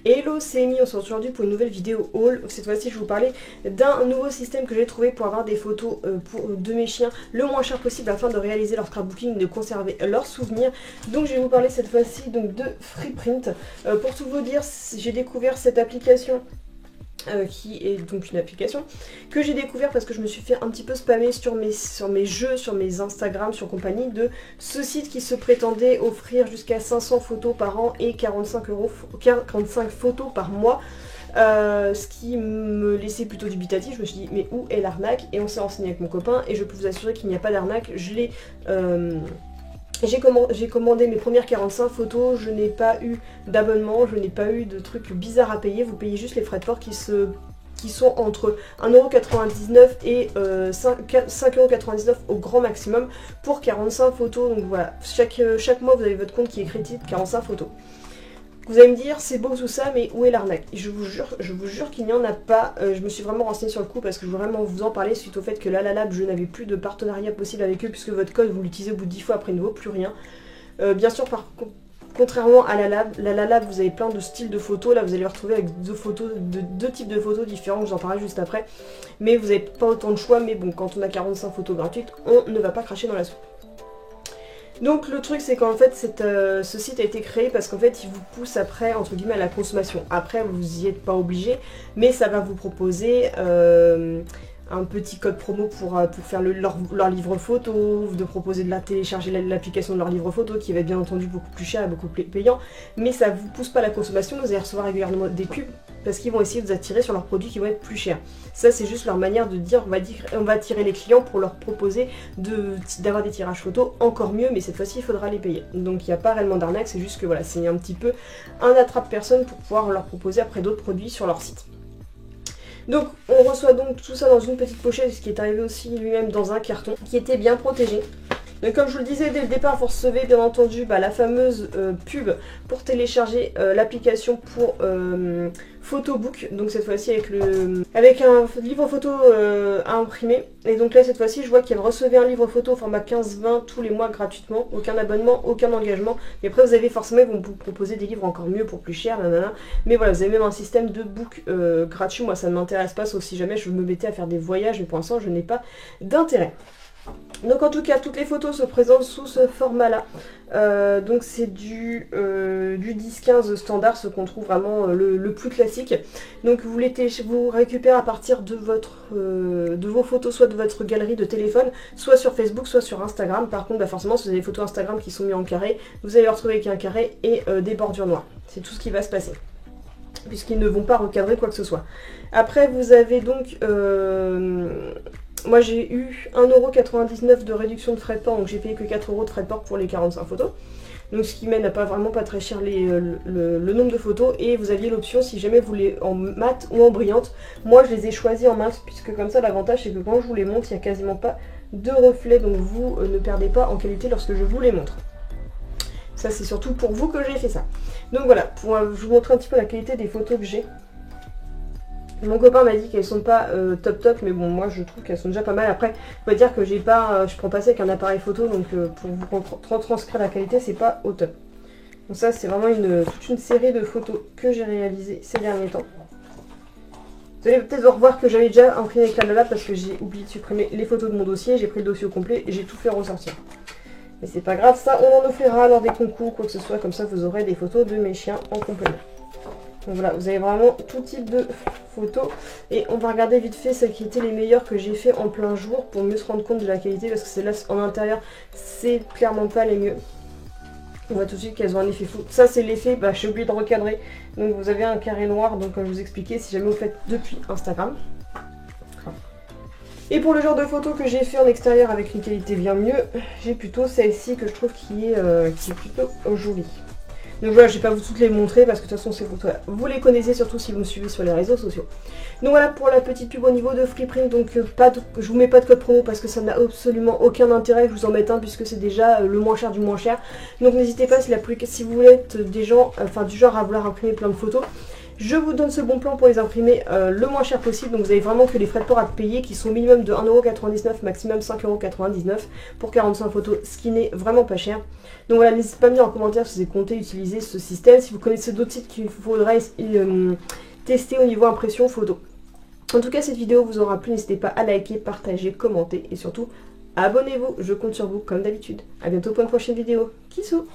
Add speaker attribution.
Speaker 1: Hello, c'est Amy, on se retrouve aujourd'hui pour une nouvelle vidéo haul. Cette fois-ci, je vais vous parler d'un nouveau système que j'ai trouvé pour avoir des photos de mes chiens le moins cher possible afin de réaliser leur scrapbooking et de conserver leurs souvenirs. Donc je vais vous parler cette fois-ci de Freeprint. Pour tout vous dire, j'ai découvert cette application. Qui est donc une application que j'ai découvert parce que je me suis fait un petit peu spammer sur mes jeux, sur mes Instagram, sur compagnie de ce site qui se prétendait offrir jusqu'à 500 photos par an et 45 photos par mois. Ce qui me laissait plutôt dubitatif. Je me suis dit mais où est l'arnaque? Et on s'est renseigné avec mon copain et je peux vous assurer qu'il n'y a pas d'arnaque. J'ai commandé mes premières 45 photos, je n'ai pas eu d'abonnement, je n'ai pas eu de trucs bizarres à payer, vous payez juste les frais de port qui sont entre 1,99€ et 5,99€ au grand maximum pour 45 photos. Donc voilà, chaque mois vous avez votre compte qui est crédité de 45 photos. Vous allez me dire, c'est beau tout ça, mais où est l'arnaque? Je vous jure qu'il n'y en a pas. Je me suis vraiment renseignée sur le coup parce que je veux vraiment vous en parler suite au fait que LaLaLab, je n'avais plus de partenariat possible avec eux puisque votre code, vous l'utilisez au bout de 10 fois, après il ne vaut plus rien. Bien sûr, contrairement à LaLaLab, vous avez plein de styles de photos. Là, vous allez retrouver avec deux types de photos différents, je vous en parlerai juste après. Mais vous n'avez pas autant de choix, mais bon, quand on a 45 photos gratuites, on ne va pas cracher dans la soupe. Donc le truc c'est qu'en fait ce site a été créé parce qu'en fait il vous pousse après entre guillemets à la consommation. Après vous n'y êtes pas obligé, mais ça va vous proposer un petit code promo pour faire leur livre photo, de proposer de télécharger l'application de leur livre photo qui va être bien entendu beaucoup plus cher et beaucoup plus payant, mais ça vous pousse pas à la consommation, vous allez recevoir régulièrement des pubs parce qu'ils vont essayer de vous attirer sur leurs produits qui vont être plus chers. Ça c'est juste leur manière de dire on va attirer les clients pour leur proposer d'avoir des tirages photos encore mieux, mais cette fois-ci il faudra les payer. Donc il n'y a pas réellement d'arnaque, c'est juste que voilà, c'est un petit peu un attrape-personne pour pouvoir leur proposer après d'autres produits sur leur site. Donc on reçoit donc tout ça dans une petite pochette, ce qui est arrivé aussi lui-même dans un carton qui était bien protégé. Donc comme je vous le disais dès le départ, vous recevez bien entendu la fameuse pub pour télécharger l'application pour Photobook. Donc cette fois-ci avec un livre photo à imprimer. Et donc là cette fois-ci je vois qu'elle recevait un livre photo au format 15-20 tous les mois gratuitement. Aucun abonnement, aucun engagement. Et après vous avez forcément, ils vont vous proposer des livres encore mieux pour plus cher, nanana. Mais voilà, vous avez même un système de book gratuit. Moi ça ne m'intéresse pas, sauf si jamais je me mettais à faire des voyages. Mais pour l'instant je n'ai pas d'intérêt. Donc en tout cas toutes les photos se présentent sous ce format là, donc c'est du 10-15 standard, ce qu'on trouve vraiment le plus classique. Donc vous récupérez à partir de vos photos, soit de votre galerie de téléphone, soit sur Facebook, soit sur Instagram. Par contre forcément si vous avez des photos Instagram qui sont mises en carré, vous allez les retrouver avec un carré et des bordures noires. C'est tout ce qui va se passer, puisqu'ils ne vont pas recadrer quoi que ce soit. Après vous avez donc moi j'ai eu 1,99€ de réduction de frais de port, donc j'ai payé que 4€ de frais de port pour les 45 photos. Donc ce qui mène à vraiment pas très cher le nombre de photos. Et vous aviez l'option si jamais vous voulez en mat ou en brillante. Moi je les ai choisis en mat, puisque comme ça l'avantage c'est que quand je vous les montre, il n'y a quasiment pas de reflets. Donc vous ne perdez pas en qualité lorsque je vous les montre. Ça c'est surtout pour vous que j'ai fait ça. Donc voilà, pour vous montrer un petit peu la qualité des photos que j'ai. Mon copain m'a dit qu'elles sont pas top, mais bon moi je trouve qu'elles sont déjà pas mal. Après on va dire que je prends pas ça avec un appareil photo, donc pour vous retranscrire la qualité c'est pas au top. Donc ça c'est vraiment toute une série de photos que j'ai réalisées ces derniers temps. Vous allez peut-être revoir que j'avais déjà imprimé avec LaLaLab parce que j'ai oublié de supprimer les photos de mon dossier, j'ai pris le dossier au complet et j'ai tout fait ressortir. Mais c'est pas grave, ça on en offrira lors des concours, quoi que ce soit, comme ça vous aurez des photos de mes chiens en complément. Donc voilà, vous avez vraiment tout type de photos. Et on va regarder vite fait celles qui étaient les meilleures que j'ai fait en plein jour pour mieux se rendre compte de la qualité, parce que celles-là en intérieur, c'est clairement pas les mieux. On voit tout de suite qu'elles ont un effet fou. Ça c'est l'effet, j'ai oublié de recadrer. Donc vous avez un carré noir, donc comme je vous expliquais, si jamais vous faites depuis Instagram. Et pour le genre de photos que j'ai fait en extérieur avec une qualité bien mieux, j'ai plutôt celle-ci que je trouve qui est plutôt jolie. Donc voilà, je vais pas vous toutes les montrer parce que de toute façon ces photos là, vous les connaissez surtout si vous me suivez sur les réseaux sociaux. Donc voilà pour la petite pub au niveau de Freeprint. Donc je vous mets pas de code promo parce que ça n'a absolument aucun intérêt que je vous en mette un puisque c'est déjà le moins cher du moins cher. Donc n'hésitez pas si vous voulez être des gens, du genre à vouloir imprimer plein de photos. Je vous donne ce bon plan pour les imprimer le moins cher possible. Donc vous avez vraiment que les frais de port à payer qui sont minimum de 1,99€, maximum 5,99€ pour 45 photos, ce qui n'est vraiment pas cher. Donc voilà, n'hésitez pas à me dire en commentaire si vous comptez utiliser ce système, si vous connaissez d'autres sites qu'il faudrait tester au niveau impression photo. En tout cas, cette vidéo vous aura plu, n'hésitez pas à liker, partager, commenter et surtout abonnez-vous, je compte sur vous comme d'habitude. A bientôt pour une prochaine vidéo. Kissou.